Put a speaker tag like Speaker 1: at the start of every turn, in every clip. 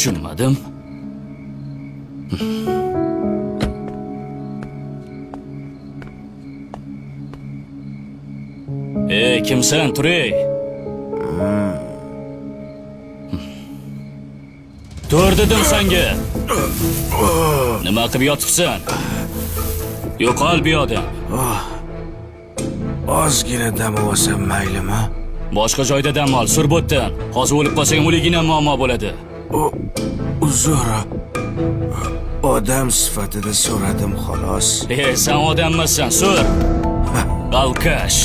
Speaker 1: Tushunmadim. Kimsan, Turay? Tur dedim senga. Nima qilib yotibsan? Yo'qol bu yoqdan.
Speaker 2: Ozgina dam olsam maylimi?
Speaker 1: Boshqa joyda dam ol, surbotdan. Hozir o'lib qolsang o'ligina muammo bo'ladi.
Speaker 2: Uzr. Odam sifatida so'radim xolos.
Speaker 1: Sen odam emassan, sur. Alkash.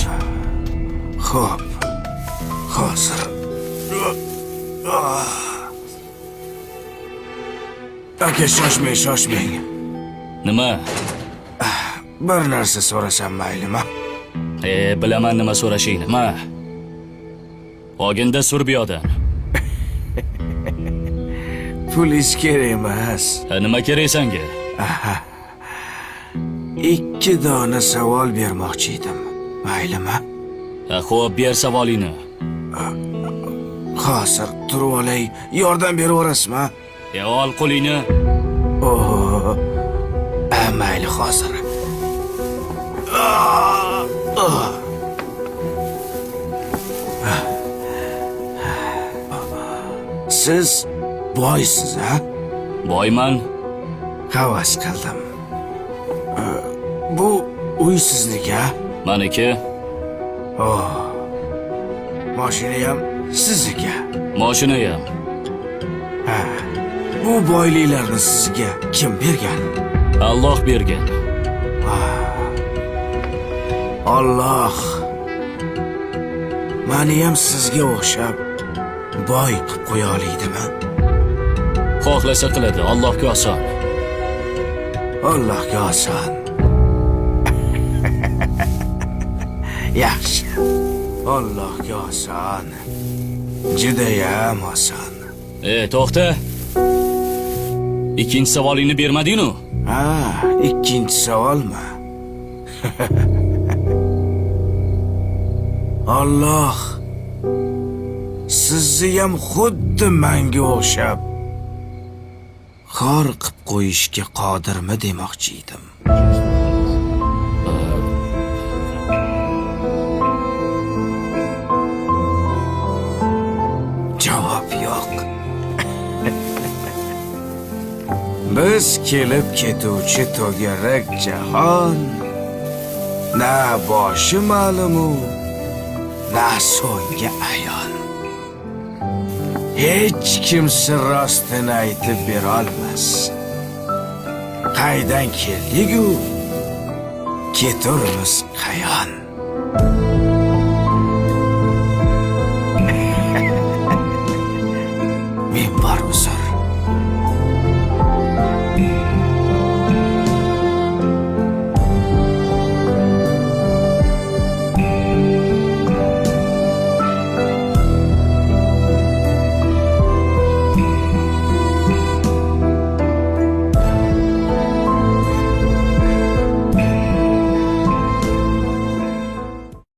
Speaker 2: Xo'p. Hozir. Aka, shoshmang.
Speaker 1: Nima?
Speaker 2: Bir narsa so'rasam maylimi?
Speaker 1: Bilaman nima so'rashingni. Ma. Oginda sur bu yoqdan.
Speaker 2: Pulingiz kerak emas.
Speaker 1: Nima kerak senga?
Speaker 2: 2 dona savol bermoqchi edim. Maylimi?
Speaker 1: Xo'p, ber savolingni.
Speaker 2: Hozir turib olay, yordam beraverasizmi?
Speaker 1: Ol qo'lingni.
Speaker 2: Mayli hozir. Siz boysiz, ha?
Speaker 1: Boyman.
Speaker 2: Havas qildim. Bu uy sizniki, ha?
Speaker 1: Meniki.
Speaker 2: Mashina ham sizniki.
Speaker 1: Mashina ham.
Speaker 2: Bu boyliklarni sizga kim bergan?
Speaker 1: Alloh bergan.
Speaker 2: Alloh meni ham sizga o'xshab boy qilib qo'ya olaydimi?
Speaker 1: Xohlasa qiladi, Allohga oson.
Speaker 2: Allohga oson. Yaxshi. Allohga oson. Judayam oson.
Speaker 1: To'xta. Ikkinchi savolingni bermading-ku?
Speaker 2: Ikkinchi savolmi? Alloh sizni ham xuddi menga o'xshab xor qilib qo'yishga qodirmi demoqchi edim. Javob yo'q. Biz kelib ketuvchi to'garak jahon na boshi ma'lum, na so'nggi ayon. Hech kimsi rostini aytib bera olmas. Qaydan keldik-u, keturmiz qayon.